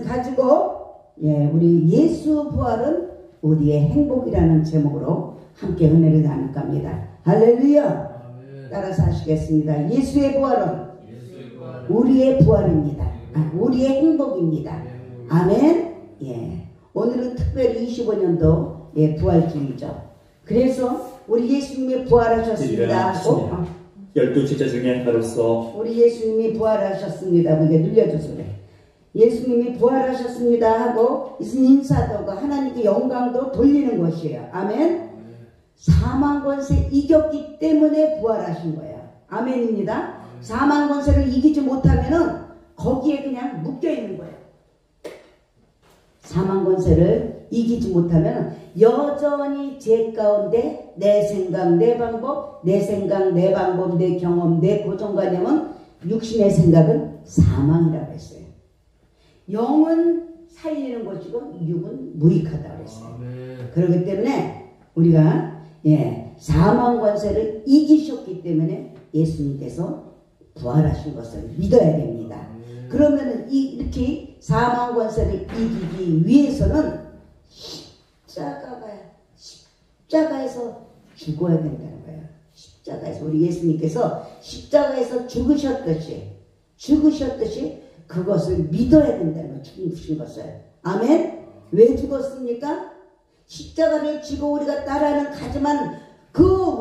가지고 우리 예수 부활은 우리의 행복이라는 제목으로 함께 은혜를 나눌까 합니다. 할렐루야. 따라서 하시겠습니다. 예수의 부활은 우리의 부활입니다. 우리의 행복입니다. 아멘. 오늘은 특별히 25년도 부활주의죠. 그래서 우리 예수님이 부활하셨습니다. 12주차 중에 하루서 우리 예수님이 부활하셨습니다. 그게 눌려주소래. 예수님이 부활하셨습니다 하고 인사도 하나님께 영광도 돌리는 것이에요. 아멘. 사망 권세 이겼기 때문에 부활하신 거예요. 아멘입니다. 사망 권세를 이기지 못하면은 거기에 그냥 묶여 있는 거예요. 사망 권세를 이기지 못하면 여전히 제 가운데 내 생각, 내 방법, 내 생각, 내 방법, 내 경험, 내 고정관념은 육신의 생각은 사망이라고 했어요. 영은 살리는 것이고 육은 무익하다고 했어요. 그렇기 때문에 우리가 사망 권세를 이기셨기 때문에 예수님께서 부활하신 것을 믿어야 됩니다. 그러면 이렇게 사망 권세를 이기기 위해서는 십자가에서 죽어야 된다는 거예요. 십자가에서 우리 예수님께서 십자가에서 죽으셨듯이 그것을 믿어야 된다는 거예요. 죽으신 것을. 아멘. 왜 죽었습니까? 십자가를 지고 우리가 따라하는 가지만 그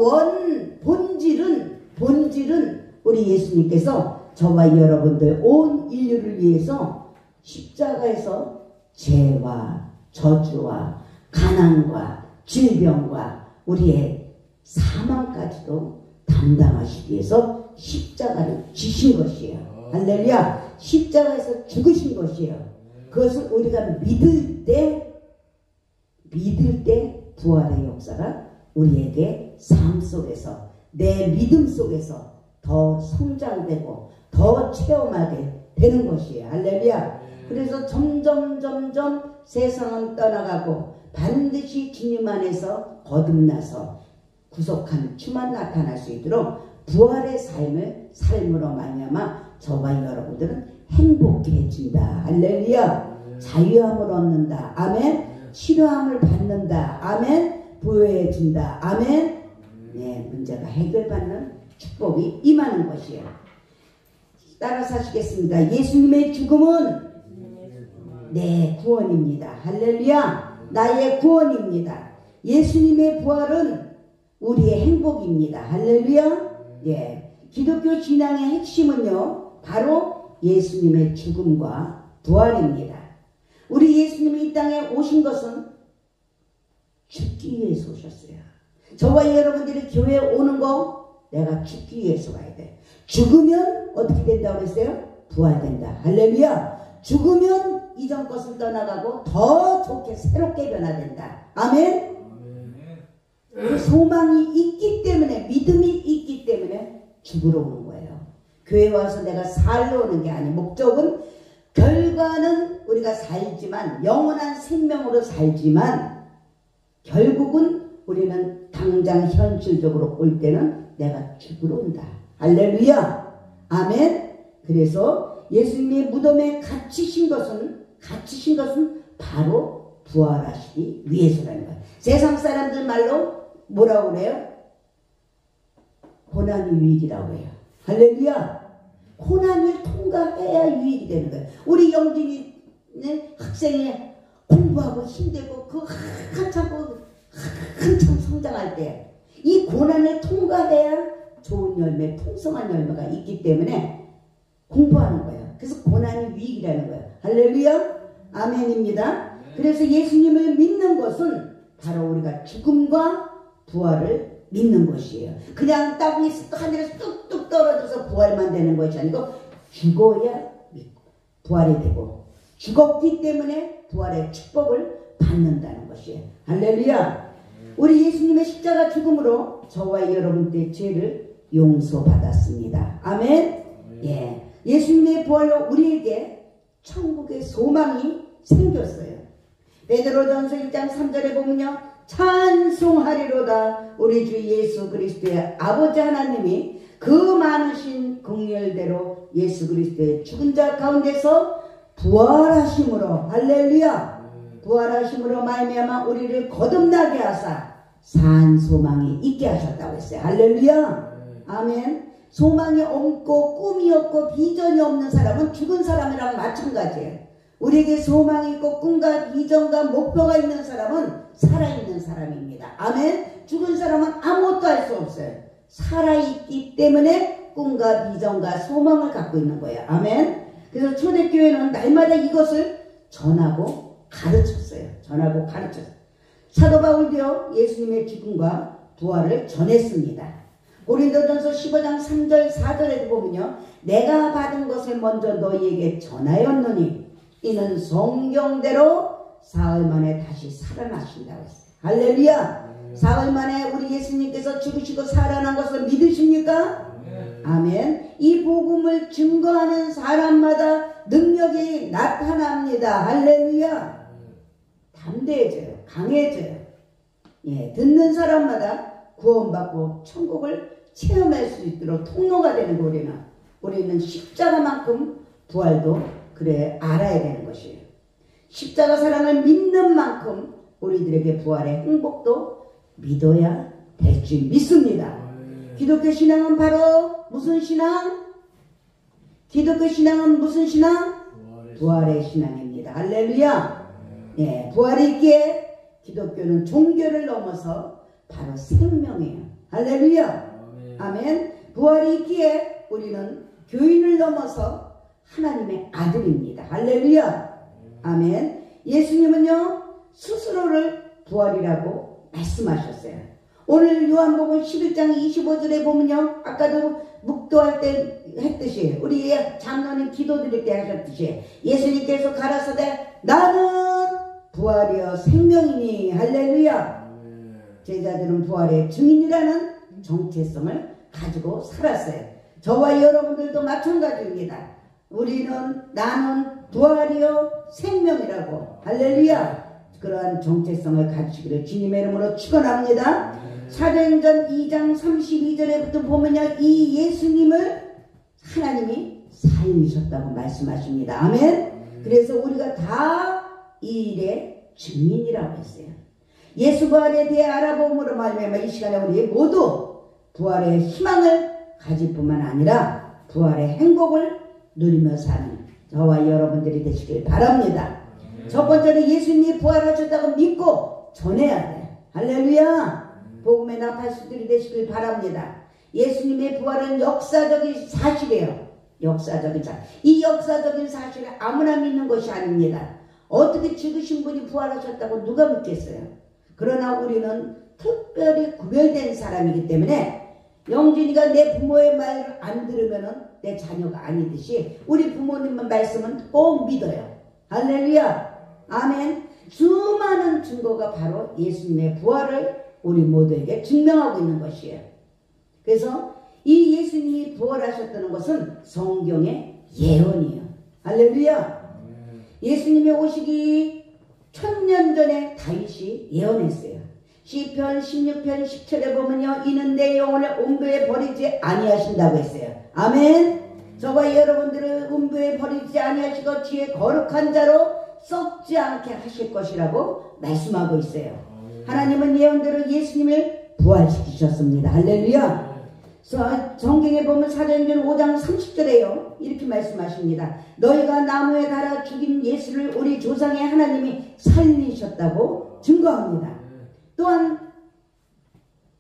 본질은 우리 예수님께서 저와 여러분들 온 인류를 위해서 십자가에서 죄와 저주와 가난과 질병과 우리의 사망까지도 담당하시기 위해서 십자가를 지신 것이에요. 할렐루야. 십자가에서 죽으신 것이에요. 그것을 우리가 믿을 때 부활의 역사가 우리에게 삶 속에서 내 믿음 속에서 더 성장되고 더 체험하게 되는 것이에요. 할렐루야. 그래서 점점 세상은 떠나가고 반드시 주님 안에서 거듭나서 구속한 주만 나타날 수 있도록 부활의 삶으로 말미암아 저와 여러분들은 행복해진다. 할렐루야. 자유함을 얻는다. 아멘. 치료함을 받는다. 아멘. 부유해진다. 아멘. 문제가 해결받는 축복이 임하는 것이에요. 따라서 하시겠습니다. 예수님의 죽음은 내 구원입니다. 할렐루야. 나의 구원입니다. 예수님의 부활은 우리의 행복입니다. 할렐루야. 기독교 신앙의 핵심은요, 바로 예수님의 죽음과 부활입니다. 우리 예수님이 이 땅에 오신 것은 죽기 위해서 오셨어요. 저와 여러분들이 교회에 오는 거 내가 죽기 위해서 와야 돼. 죽으면 어떻게 된다고 했어요? 부활된다. 할렐루야. 죽으면 이전 것을 떠나가고 더 좋게 새롭게 변화된다. 아멘. 그 소망이 있기 때문에, 믿음이 있기 때문에 죽으러 오는 거예요. 교회 와서 내가 살러 오는 게 아니에요. 목적은, 결과는 우리가 살지만, 영원한 생명으로 살지만, 결국은 우리는 당장 현실적으로 올 때는 내가 죽으러 온다. 할렐루야. 아멘. 그래서 예수님이 무덤에 갇히신 것은 바로 부활하시기 위해서라는 거예요. 세상 사람들 말로 뭐라고 그래요? 고난이 유익이라고 해요. 할렐루야. 고난을 통과해야 유익이 되는 거예요. 우리 영진이 학생이 공부하고 힘들고 한참 성장할 때 이 고난을 통과해야 좋은 열매, 풍성한 열매가 있기 때문에 공부하는 거예요. 그래서 고난이 유익이라는 거예요. 할렐루야. 아멘입니다. 그래서 예수님을 믿는 것은 바로 우리가 죽음과 부활을 믿는 것이에요. 그냥 땅 위에서 하늘에서 뚝뚝 떨어져서 부활만 되는 것이 아니고 죽어야 부활이 되고 죽었기 때문에 부활의 축복을 받는다는 것이에요. 할렐루야. 우리 예수님의 십자가 죽음으로 저와 여러분들의 죄를 용서받았습니다. 아멘. 예수님의 부활로 우리에게 천국의 소망이 생겼어요. 베드로전서 1장 3절에 보면요, 찬송하리로다. 우리 주 예수 그리스도의 아버지 하나님이 그 많으신 긍휼대로 예수 그리스도의 죽은 자 가운데서 부활하심으로 할렐루야 부활하심으로 말미암아 우리를 거듭나게 하사 산 소망이 있게 하셨다고 했어요. 할렐루야 아멘. 소망이 없고 꿈이 없고 비전이 없는 사람은 죽은 사람이랑 마찬가지예요. 우리에게 소망이 있고 꿈과 비전과 목표가 있는 사람은 살아있는 사람입니다. 아멘. 죽은 사람은 아무것도 할 수 없어요. 살아있기 때문에 꿈과 비전과 소망을 갖고 있는 거예요. 아멘. 그래서 초대교회는 날마다 이것을 전하고 가르쳤어요. 전하고 가르쳤어요. 사도 바울도요 예수님의 죽음과 부활을 전했습니다. 고린도전서 15장 3절 4절에도 보면요 내가 받은 것을 먼저 너희에게 전하였노니 이는 성경대로 사흘 만에 다시 살아나신다고 했어요. 할렐루야 사흘 만에 우리 예수님께서 죽으시고 살아난 것을 믿으십니까? 아멘. 이 복음을 증거하는 사람마다 능력이 나타납니다. 할렐루야. 담대해져요. 강해져요. 예, 듣는 사람마다 구원받고 천국을 체험할 수 있도록 통로가 되는 거 우리는 십자가만큼 부활도 그래 알아야 되는 것이에요. 십자가 사랑을 믿는 만큼 우리들에게 부활의 행복도 믿어야 될 줄 믿습니다. 기독교 신앙은 바로 무슨 신앙? 기독교 신앙은 무슨 신앙? 부활의 신앙입니다. 할렐루야. 예, 부활이 있기에 기독교는 종교를 넘어서 바로 생명이에요. 할렐루야. 아멘. 부활이 있기에 우리는 교인을 넘어서 하나님의 아들입니다. 할렐루야. 아멘. 예수님은요 스스로를 부활이라고 말씀하셨어요. 오늘 요한복음 11장 25절에 보면요 아까도 묵도할 때 했듯이 우리 장로님 기도드릴 때 하셨듯이 예수님께서 가라사대 나는 부활이여 생명이니 할렐루야. 제자들은 부활의 증인이라는 정체성을 가지고 살았어요. 저와 여러분들도 마찬가지입니다. 나는 부활이요 생명이라고 할렐루야. 그러한 정체성을 가지시기를 주님의 이름으로 축원합니다. 사도행전 2장 32절에부터 보면요 이 예수님을 하나님이 살리셨다고 말씀하십니다. 아멘. 그래서 우리가 다 이 일의 증인이라고 했어요. 예수 부활에 대해 알아봄으로 말미암아 이 시간에 우리 모두 부활의 희망을 가질 뿐만 아니라 부활의 행복을 누리며 사는 저와 여러분들이 되시길 바랍니다. 첫 번째는 예수님이 부활하셨다고 믿고 전해야 돼. 할렐루야. 복음의 나팔수들이 되시길 바랍니다. 예수님의 부활은 역사적인 사실이에요. 역사적인 사실. 이 역사적인 사실을 아무나 믿는 것이 아닙니다. 어떻게 죽으신 분이 부활하셨다고 누가 믿겠어요? 그러나 우리는 특별히 구별된 사람이기 때문에 영진이가 내 부모의 말을 안 들으면 내 자녀가 아니듯이 우리 부모님의 말씀은 꼭 믿어요. 할렐루야. 아멘. 수많은 증거가 바로 예수님의 부활을 우리 모두에게 증명하고 있는 것이에요. 그래서 이 예수님이 부활하셨다는 것은 성경의 예언이에요. 할렐루야. 예수님이 오시기 1000년 전에 다윗이 예언했어요. 시편 16편 10절에 보면요 이는 내 영혼을 음부에 버리지 아니하신다고 했어요. 아멘. 저와 여러분들을 음부에 버리지 아니하시고 뒤에 거룩한 자로 썩지 않게 하실 것이라고 말씀하고 있어요. 하나님은 예언대로 예수님을 부활시키셨습니다. 할렐루야. 성경에 보면 사도행전 5장 30절에요 이렇게 말씀하십니다. 너희가 나무에 달아 죽인 예수를 우리 조상의 하나님이 살리셨다고 증거합니다. 또한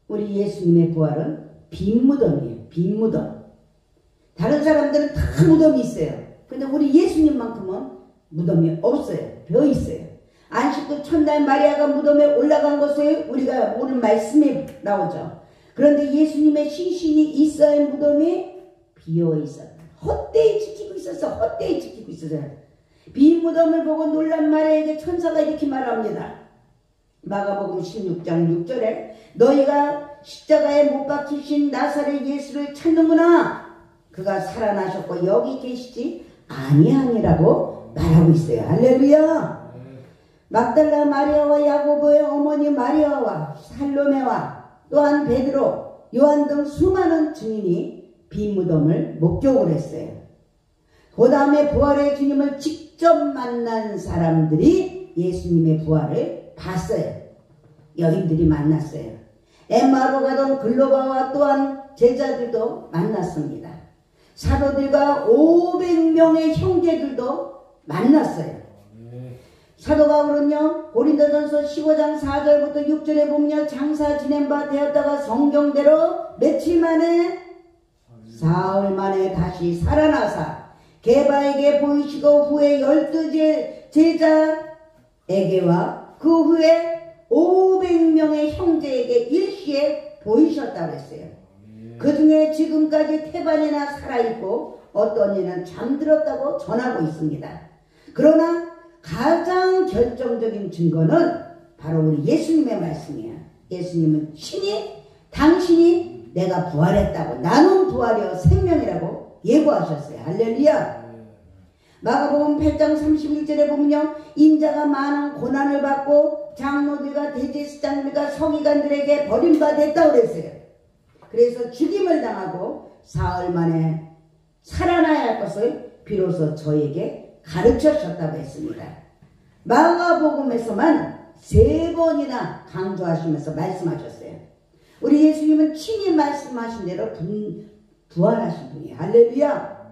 우리 예수님의 부활은 빈 무덤이에요. 빈 무덤. 다른 사람들은 다 무덤이 있어요. 근데 우리 예수님만큼은 무덤이 없어요. 벼 있어요. 안식구 첫날 마리아가 무덤에 올라간 것을 우리가 오늘 말씀에 나오죠. 그런데 예수님의 시신이 있어야 할 무덤이 비어 있어요. 헛되이 지키고 있었어. 헛되이 지키고 있었어요. 빈 무덤을 보고 놀란 마리아에게 천사가 이렇게 말합니다. 마가복음 16장 6절에 너희가 십자가에 못 박히신 나사렛 예수를 찾는구나. 그가 살아나셨고 여기 계시지 아니하니라고 말하고 있어요. 할렐루야. 막달라 마리아와 야고보의 어머니 마리아와 살로메와 또한 베드로, 요한 등 수많은 증인이 빈 무덤을 목격을 했어요. 그 다음에 부활의 주님을 직접 직접 만난 사람들이 예수님의 부활을 봤어요. 여인들이 만났어요. 엠마오로 가던 글로바와 또한 제자들도 만났습니다. 사도들과 500명의 형제들도 만났어요. 사도 바울은요, 고린도전서 15장 4절부터 6절에 보면 장사 지낸 바 되었다가 성경대로 며칠 만에 사흘 만에 다시 살아나사 게바에게 보이시고 후에 12 제자에게와 그 후에 500명의 형제에게 일시에 보이셨다고 했어요. 그 중에 지금까지 태반이나 살아있고 어떤 이는 잠들었다고 전하고 있습니다. 그러나 가장 결정적인 증거는 바로 우리 예수님의 말씀이에요. 예수님은 친히 당신이 내가 부활했다고, 나는 부활이요 생명이라고 예고하셨어요. 할렐루야. 마가복음 8장 31절에 보면요, 인자가 많은 고난을 받고 장로들과 대제사장들과 서기관들에게 버림받았다고 그랬어요. 그래서 죽임을 당하고 사흘 만에 살아나야 할 것을 비로소 저에게 가르쳐주셨다고 했습니다. 마가복음에서만 3번이나 강조하시면서 말씀하셨어요. 우리 예수님은 친히 말씀하신 대로 부활하신 분이에요. 할렐루야.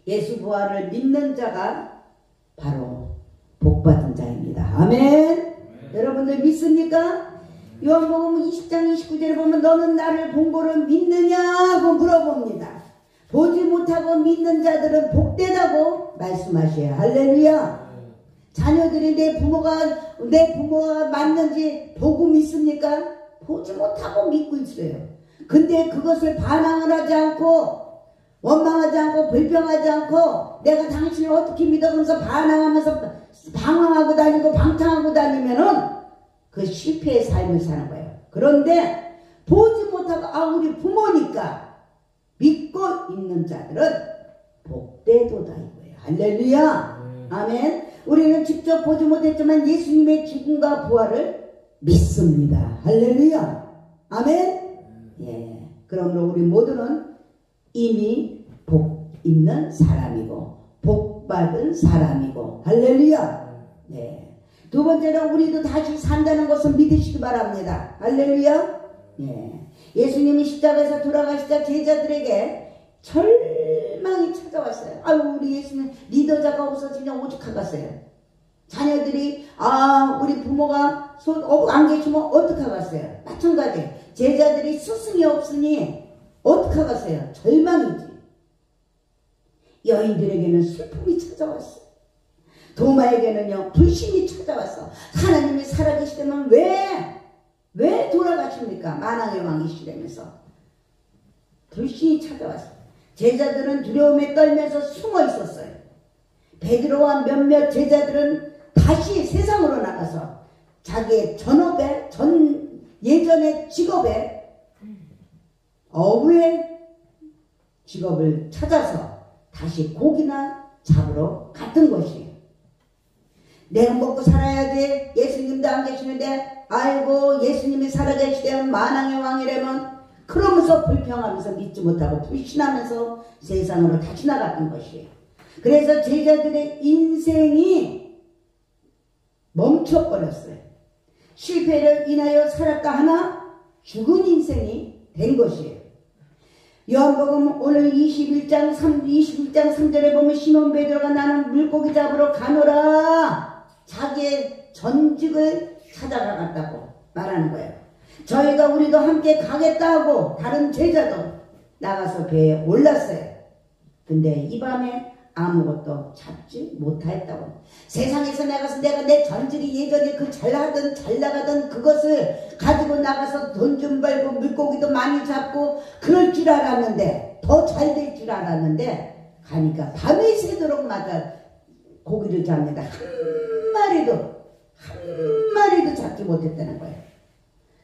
예수 부활을 믿는 자가 바로 복받은 자입니다. 아멘. 여러분들 믿습니까? 요한복음 20장 29절에 보면 너는 나를 본 거를 믿느냐고 물어봅니다. 보지 못하고 믿는 자들은 복되다고 말씀하셔요. 할렐루야. 자녀들이 내 부모가 맞는지 보고 믿습니까? 보지 못하고 믿고 있어요. 근데 그것을 반항을 하지 않고 원망하지 않고 불평하지 않고 내가 당신을 어떻게 믿어 그러면서 반항하면서 방황하고 다니고 방탕하고 다니면은 그 실패의 삶을 사는 거예요. 그런데 보지 못하고 우리 부모니까 믿고 있는 자들은 복되도다 이거예요. 할렐루야. 아멘. 우리는 직접 보지 못했지만 예수님의 죽음과 부활을 믿습니다. 할렐루야. 아멘. 예. 그러므로 우리 모두는 이미 복 있는 사람이고 복 받은 사람이고 할렐루야. 네. 두 번째로 우리도 다시 산다는 것을 믿으시기 바랍니다. 할렐루야. 예. 예수님이 십자가에서 돌아가시자 제자들에게 절망이 찾아왔어요. 아유, 우리 예수님 리더자가 없어지냐 오죽하겠어요. 자녀들이 우리 부모가 안 계시면 어떡하겠어요. 마찬가지 제자들이 스승이 없으니 어떡하겠어요. 절망이지. 여인들에게는 슬픔이 찾아왔어요. 도마에게는요 불신이 찾아왔어. 하나님이 살아계시다면 왜 돌아가십니까? 만왕의 왕이시라면서 불신이 찾아왔어요. 제자들은 두려움에 떨면서 숨어 있었어요. 베드로와 몇몇 제자들은 다시 세상으로 나가서 자기의 예전의 직업에 어부의 직업을 찾아서 다시 고기나 잡으러 갔던 것이에요. 내가 먹고 살아야지. 예수님도 안 계시는데 아이고 예수님이 살아계시다면 만왕의 왕이라면 그러면서 불평하면서 믿지 못하고 불신하면서 세상으로 다시 나갔던 것이에요. 그래서 제자들의 인생이 멈춰버렸어요. 실패를 인하여 살았다 하나 죽은 인생이 된 것이에요. 요한복음 오늘 21장 3절에 보면 시몬 베드로가 나는 물고기 잡으러 가노라 자기의 전직을 찾아가갔다고 말하는 거예요. 저희가 우리도 함께 가겠다고 다른 제자도 나가서 배에 올랐어요. 근데 이 밤에 아무것도 잡지 못하였다고. 세상에서 나가서 내가 내 전직이 예전에 그 잘 나가던 그것을 가지고 나가서 돈 좀 벌고 물고기도 많이 잡고 그럴 줄 알았는데 더 잘 될 줄 알았는데 가니까 밤이 새도록 마다 고기를 잡는다. 한 마리도 잡지 못했다는 거예요.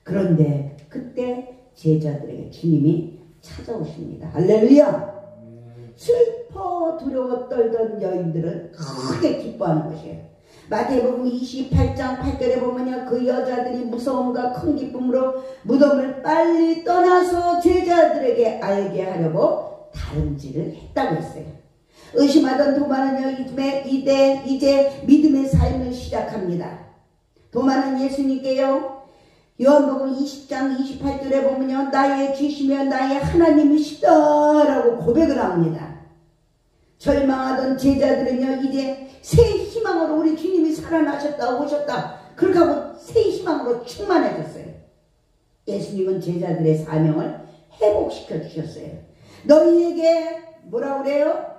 그런데 그때 제자들에게 주님이 찾아오십니다. 할렐루야. 슬퍼 두려워 떨던 여인들은 크게 기뻐하는 것이에요. 마태복음 28장 8절에 보면요, 그 여자들이 무서움과 큰 기쁨으로 무덤을 빨리 떠나서 제자들에게 알게 하려고 다름질을 했다고 했어요. 의심하던 도마는요, 이제 믿음의 삶을 시작합니다. 도마는 예수님께요, 요한복음 20장 28절에 보면요, 나의 주시며 나의 하나님이시다라고 고백을 합니다. 절망하던 제자들은요, 이제 새 희망으로 우리 주님이 살아나셨다, 오셨다, 그렇게 하고 새 희망으로 충만해졌어요. 예수님은 제자들의 사명을 회복시켜 주셨어요. 너희에게 뭐라 그래요?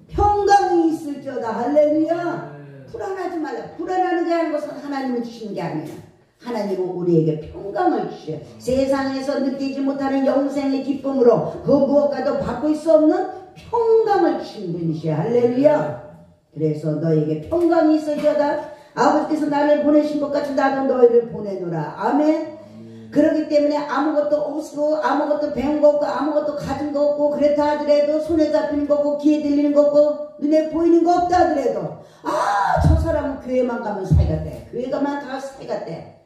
평강이 있을지어다. 할렐루야. 불안하지 말라. 불안하는 게 아닌 것은 하나님이 주시는 게 아니에요. 하나님은 우리에게 평강을 주셔요. 세상에서 느끼지 못하는 영생의 기쁨으로 그 무엇과도 바꿀 수 없는 평강을 주시는 분이셔요. 할렐루야. 그래서 너에게 평강이 있을지어다. 아버지께서 나를 보내신 것 같이 나도 너희를 보내노라. 아멘. 그렇기 때문에 아무것도 없고 아무것도 배운 거 없고 아무것도 가진 거 없고 그렇다 하더라도 손에 잡히는 거 없고 귀에 들리는 거 없고 눈에 보이는 거 없다 하더라도 저 사람은 교회만 가면 사이가 돼. 교회 가면 다 사이가 돼.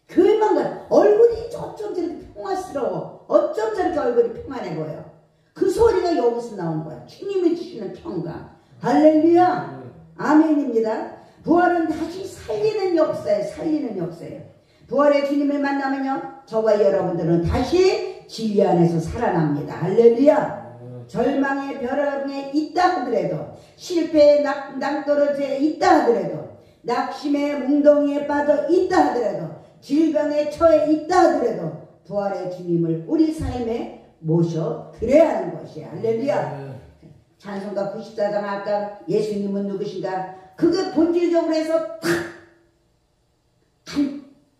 교회만 가면 얼굴이 어쩜 저렇게 평화스러워. 어쩜 저렇게 얼굴이 평안해 보여. 그 소리가 여기서 나오는 거야. 주님이 주시는 평강. 할렐루야. 아멘입니다. 부활은 다시 살리는 역사예요. 부활의 주님을 만나면요, 저와 여러분들은 다시 진리 안에서 살아납니다. 할렐루야. 절망의 벼랑에 있다 하더라도, 실패의 낭떠러지에 있다 하더라도, 낙심의 웅덩이에 빠져 있다 하더라도, 질병에 처해 있다 하더라도 부활의 주님을 우리 삶에 모셔 드려야 하는 것이에요. 할렐루야. 찬송가 94장 아까 예수님은 누구신가, 그게 본질적으로 해서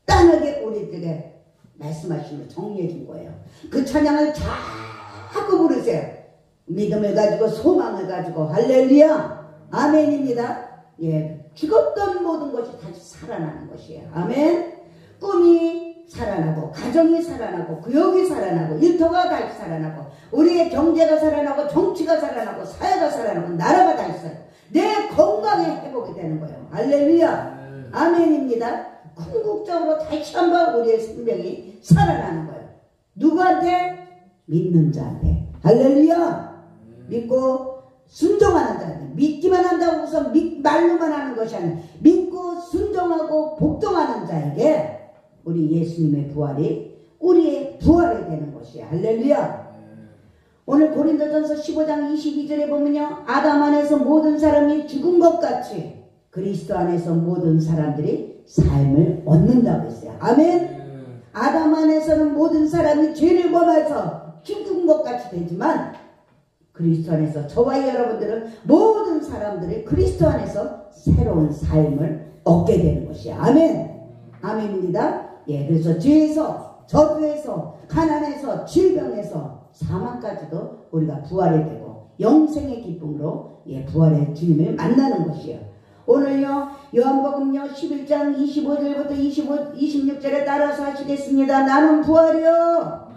간단하게 우리들에게 말씀하시는 정리해 준 거예요. 그 찬양을 자꾸 부르세요. 믿음을 가지고 소망을 가지고. 할렐루야. 아멘입니다. 예, 죽었던 모든 것이 다시 살아나는 것이에요. 아멘. 꿈이 살아나고, 가정이 살아나고, 구역이 살아나고, 일터가 다시 살아나고, 우리의 경제가 살아나고, 정치가 살아나고, 사회가 살아나고, 나라가 다시 살아나고, 내 건강이 회복이 되는 거예요. 할렐루야. 아멘입니다. 궁극적으로 다시 한번 우리의 생명이 살아나는 거예요. 누구한테? 믿는 자한테. 할렐루야. 믿고 순종하는 자한테. 믿기만 한다고 해서 말로만 하는 것이 아니라 믿고 순종하고 복종하는 자에게 우리 예수님의 부활이 우리의 부활이 되는 것이에요. 할렐루야. 오늘 고린도전서 15장 22절에 보면요, 아담 안에서 모든 사람이 죽은 것 같이 그리스도 안에서 모든 사람들이 삶을 얻는다고 했어요. 아멘. 아담 안에서는 모든 사람이 죄를 범해서 죽은 것 같이 되지만 그리스도 안에서 저와 여러분들은 모든 사람들이 그리스도 안에서 새로운 삶을 얻게 되는 것이에요. 아멘. 아멘입니다. 예, 그래서 죄에서, 저주에서, 가난에서, 질병에서, 사망까지도 우리가 부활이 되고 영생의 기쁨으로 부활의 주님을 만나는 것이에요. 오늘요, 요한복음요 11장 25절부터 26절에 따라서 하시겠습니다. 나는 부활이요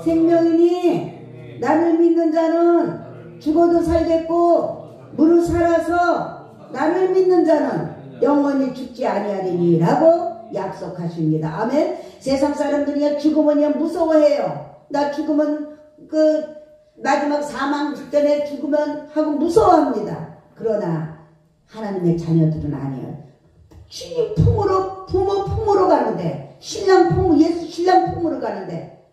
생명이니 나를 믿는 자는 죽어도 살겠고 무릇 살아서 나를 믿는 자는 영원히 죽지 아니하리니 라고 약속하십니다. 아멘. 세상 사람들이 죽음은요 무서워해요. 나 죽으면 마지막 사망 직전에 죽으면 하고 무서워합니다. 그러나 하나님의 자녀들은 아니에요. 주님 품으로, 부모 품으로 가는데, 예수 신랑 품으로 가는데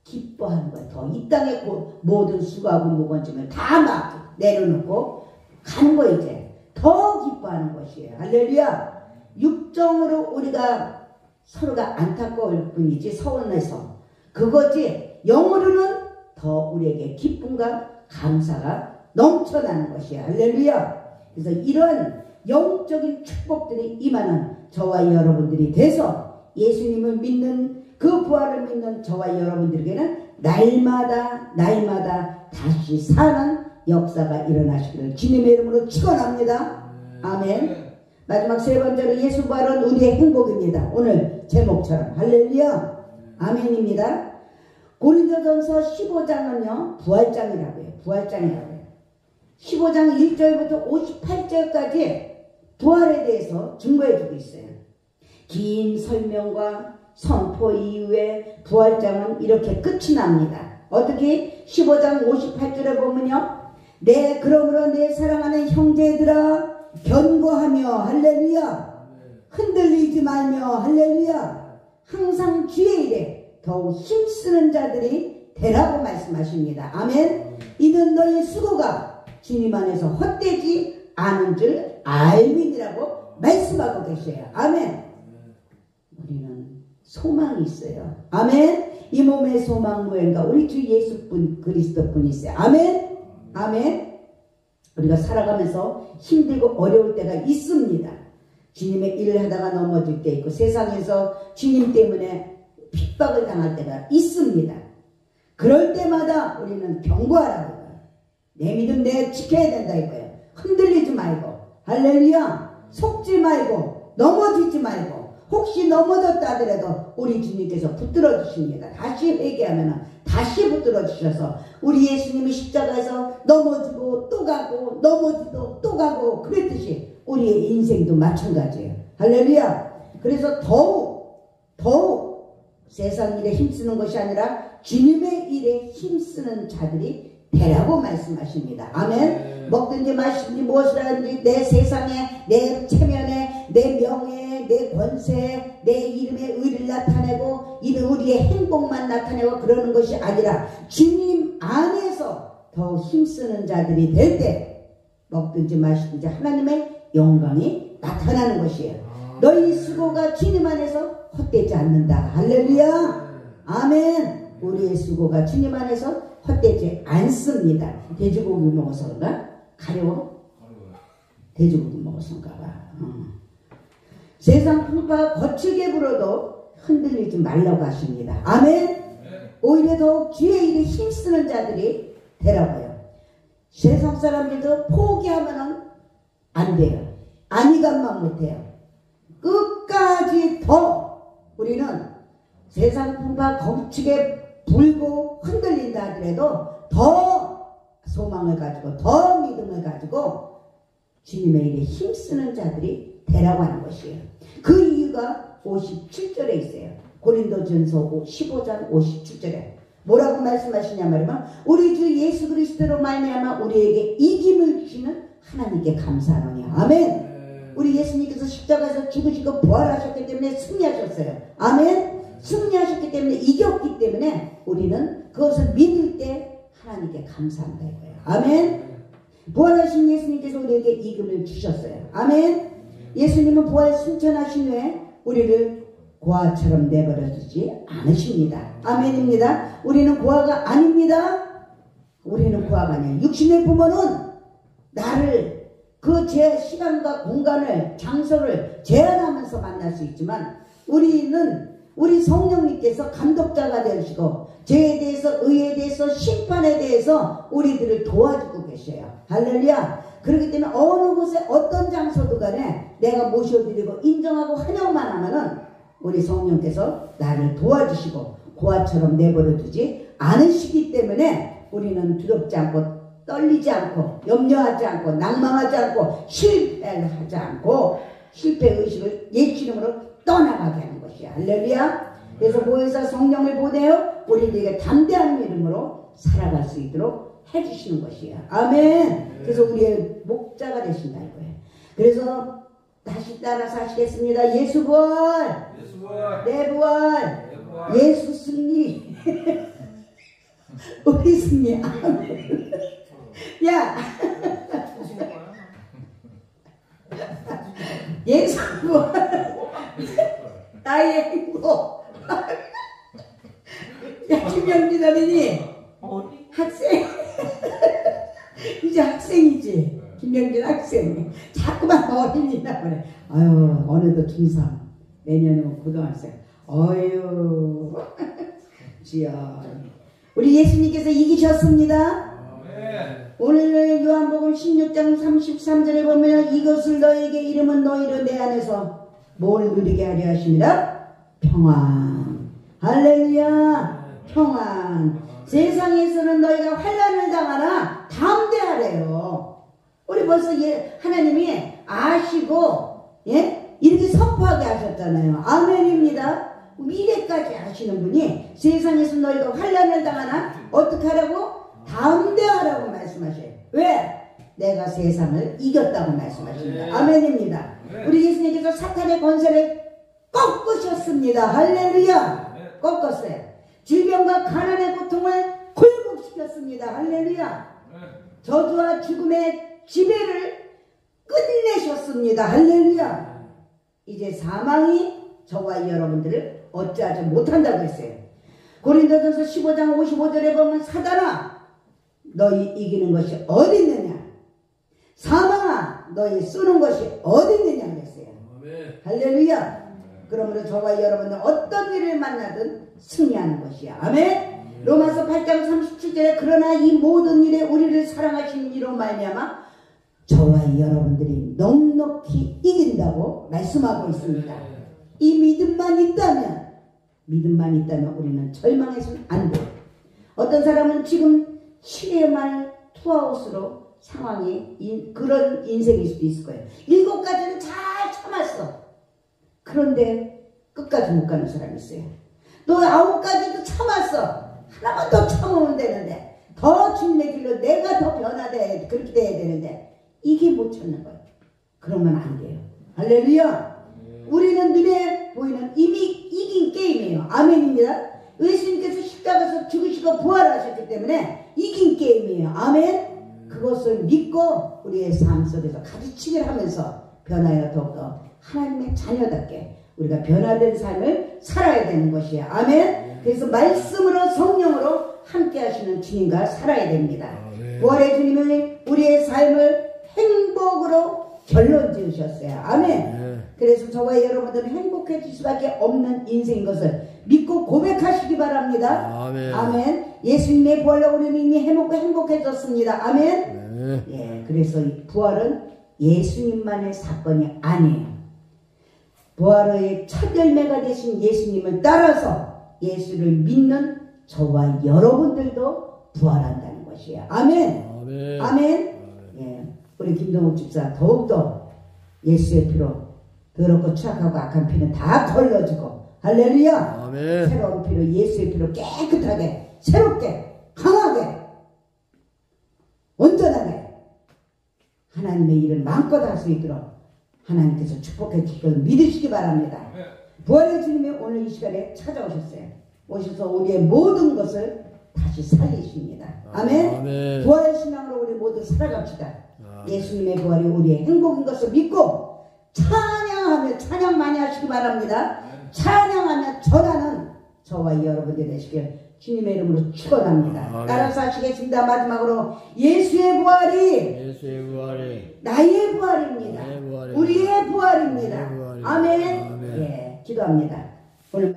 기뻐하는 거예요. 더 이 땅의 모든 수고하고 무거운 다 막 내려놓고 가는 거 이제 더 기뻐하는 것이에요. 할렐루야. 육정으로 우리가 서로가 안타까울 뿐이지 서운해서 그거지, 영으로는 더 우리에게 기쁨과 감사가 넘쳐나는 것이에요. 할렐루야. 그래서 이런 영적인 축복들이 임하는 저와 여러분들이 돼서 예수님을 믿는, 그 부활을 믿는 저와 여러분들에게는 날마다 다시 사는 역사가 일어나시기를 주님의 이름으로 축원합니다. 아멘. 마지막 세 번째로 예수 부활은 우리의 행복입니다. 오늘 제목처럼. 할렐루야. 아멘입니다. 고린도전서 15장은요 부활장이라고 해요. 부활장이라고 해요. 15장 1절부터 58절까지 부활에 대해서 증거해주고 있어요. 긴 설명과 선포 이후에 부활장은 이렇게 끝이 납니다. 어떻게? 15장 58절에 보면요, 그러므로 내 사랑하는 형제들아 견고하며 할렐루야 흔들리지 말며 할렐루야 항상 주의 일에 더욱 힘쓰는 자들이 되라고 말씀하십니다. 아멘. 이는 너희 수고가 주님 안에서 헛되지 않은 줄 알미니라고 말씀하고 계셔요. 아멘. 우리는 소망이 있어요. 아멘. 이 몸의 소망 무엇인가? 우리 주 예수뿐 그리스도뿐이 있어요. 아멘. 아멘. 우리가 살아가면서 힘들고 어려울 때가 있습니다. 주님의 일을 하다가 넘어질 때 있고 세상에서 주님 때문에 핍박을 당할 때가 있습니다. 그럴 때마다 우리는 경고하라고 해요. 내 믿음 내 지켜야 된다 이거예요. 흔들리지 말고 할렐루야 속지 말고 넘어지지 말고 혹시 넘어졌다 하더라도 우리 주님께서 붙들어 주십니다. 다시 회개하면 다시 붙들어 주셔서 우리 예수님이 십자가에서 넘어지고 또 가고 넘어지고 또 가고 그랬듯이 우리의 인생도 마찬가지예요. 할렐루야. 그래서 더욱 세상 일에 힘쓰는 것이 아니라 주님의 일에 힘쓰는 자들이 되라고 말씀하십니다. 아멘. 먹든지 마시든지 무엇을 하든지 내 세상에 내 체면에 내 명예에 내 권세에 내 이름의 의를 나타내고 우리의 행복만 나타내고 그러는 것이 아니라 주님 안에서 더 힘쓰는 자들이 될 때 먹든지 마시든지 하나님의 영광이 나타나는 것이에요. 너희 수고가 주님 안에서 헛되지 않는다. 할렐루야. 아멘. 우리의 수고가 주님 안에서 헛되지 않습니다. 돼지고기 먹어서인가? 가려워? 돼지고기 먹어서인가 봐. 세상 풍파 거칠게 불어도 흔들리지 말라고 하십니다. 아멘. 오히려 더욱 주의 일에 힘쓰는 자들이 되라고요. 세상 사람들도 포기하면 안 돼요. 안이감만 못해요. 끝까지 더 우리는 세상 풍파 거칠게 불고 흔들린다 하더라도 더 소망을 가지고 더 믿음을 가지고 주님의 일에 힘쓰는 자들이 되라고 하는 것이에요. 그 이유가 57절에 있어요. 고린도전서 15장 57절에 뭐라고 말씀하시냐 말이면 우리 주 예수 그리스도로 말미암아 우리에게 이김을 주시는 하나님께 감사하노니. 아멘. 우리 예수님께서 십자가에서 죽으시고 부활하셨기 때문에 승리하셨어요. 아멘. 승리하셨기 때문에 이겼기 때문에 우리는 그것을 믿을 때 하나님께 감사한다 이거예요. 아멘. 부활하신 예수님께서 우리에게 이금을 주셨어요. 아멘. 예수님은 부활 승천하신 후에 우리를 고아처럼 내버려 두지 않으십니다. 아멘입니다. 우리는 고아가 아닙니다. 우리는 고아가 아니에요. 육신의 부모는 나를 그 제 시간과 공간을 장소를 제한하면서 만날 수 있지만 우리는 우리 성령님께서 감독자가 되시고 죄에 대해서 의에 대해서 심판에 대해서 우리들을 도와주고 계셔요. 할렐루야. 그렇기 때문에 어느 곳에 어떤 장소도 간에 내가 모셔드리고 인정하고 환영만 하면은 우리 성령께서 나를 도와주시고 고아처럼 내버려 두지 않으시기 때문에 우리는 두렵지 않고 떨리지 않고 염려하지 않고 낭망하지 않고 실패를 하지 않고 실패의식을 예수 이름으로 떠나가게 하는 것이야. 할렐루야. 그래서 보혜사 성령을 보내어 우리들에게 담대한 믿음으로 살아갈 수 있도록 해주시는 것이야. 아멘. 그래서 우리의 목자가 되신다 이거예요. 그래서 다시 따라서 하시겠습니다. 예수 부활, 내 부활, 예수 승리, 우리 승리. 아멘. 야, 예수 부활, 나의 행복. 야, 김영진 어린이 학생. 이제 학생이지. 김영진 학생. 자꾸만 어린이라 그래. 아유, 어느덧 중3. 내년이면 고등학생. 어휴. 주여. 우리 예수님께서 이기셨습니다. 오늘 요한복음 16장 33절에 보면 이것을 너에게 이름은 너희로 내 안에서 뭘 누리게 하려 하십니다. 평안. 할렐루야. 평안. 세상에서는 너희가 환난을 당하나 담대하래요. 우리 벌써 하나님이 아시고 이렇게 선포하게 하셨잖아요. 아멘입니다. 미래까지 아시는 분이 세상에서 너희가 환난을 당하나 어떻게 하라고? 담대하라고 말씀하셔요. 왜? 내가 세상을 이겼다고 말씀하십니다. 아멘입니다. 우리 예수님께서 사탄의 권세를 꺾으셨습니다. 할렐루야. 꺾었어요. 질병과 가난의 고통을 굴복시켰습니다. 할렐루야. 저주와 죽음의 지배를 끝내셨습니다. 할렐루야. 이제 사망이 저와 여러분들을 어찌하지 못한다고 했어요. 고린도전서 15장 55절에 보면 사단아 너희 이기는 것이 어디 있느냐, 사망아 너희 쏘는 것이 어디 있느냐 그랬어요. 할렐루야. 그러므로 저와 여러분은 어떤 일을 만나든 승리하는 것이야. 아멘. 로마서 8장 37절에 그러나 이 모든 일에 우리를 사랑하시는 이로 말미암아 저와 여러분들이 넉넉히 이긴다고 말씀하고 있습니다. 이 믿음만 있다면 우리는 절망해서는 안 돼. 어떤 사람은 지금 시대말 투아웃으로 상황이 그런 인생일 수도 있을 거예요. 7가지는 잘 참았어. 그런데 끝까지 못 가는 사람이 있어요. 또 9가지도 참았어. 하나만 더 참으면 되는데, 더 주님의 길로 내가 더 변화돼 그렇게 돼야 되는데 이게 못 찾는 거예요. 그러면 안 돼요. 할렐루야. 우리는 눈에 보이는 이미 이긴 게임이에요. 아멘입니다. 예수님께서 십자가에서 죽으시고 부활하셨기 때문에 이긴 게임이에요. 아멘. 그것을 믿고 우리의 삶 속에서 가르치기를 하면서 변하여 더욱더 하나님의 자녀답게 우리가 변화된 삶을 살아야 되는 것이에요. 아멘. 그래서 말씀으로 성령으로 함께 하시는 주님과 살아야 됩니다. 부활의 주님은 우리의 삶을 행복으로 결론 지으셨어요. 아멘. 그래서 저와 여러분들은 행복해질 수밖에 없는 인생인 것을 믿고 고백하시기 바랍니다. 아멘. 예수님의 부활로 우리는 이미 행복해졌습니다. 아멘. 예, 그래서 이 부활은 예수님만의 사건이 아니에요. 부활의 첫 열매가 되신 예수님을 따라서 예수를 믿는 저와 여러분들도 부활한다는 것이에요. 아멘. 아멘. 예, 우리 김동욱 집사 더욱더 예수의 피로 더럽고 추악하고 악한 피는 다 걸러지고 할렐루야. 아멘. 새로운 피로 예수의 피로 깨끗하게 새롭게 강하게 온전하게 하나님의 일을 마음껏 할 수 있도록 하나님께서 축복해 주시길 믿으시기 바랍니다. 부활의 주님이 오늘 이 시간에 찾아오셨어요. 오셔서 우리의 모든 것을 다시 살리십니다. 아멘. 아멘. 부활의 신앙으로 우리 모두 살아갑시다. 예수님의 부활이 우리의 행복인 것을 믿고 찬양하며 찬양 많이 하시기 바랍니다. 찬양하며 전하는 저와 여러분들이 되시길 주님의 이름으로 축원합니다. 따라서 하시겠습니다. 마지막으로 예수의 부활이 나의 부활입니다. 우리의 부활입니다. 아멘. 예, 기도합니다. 오늘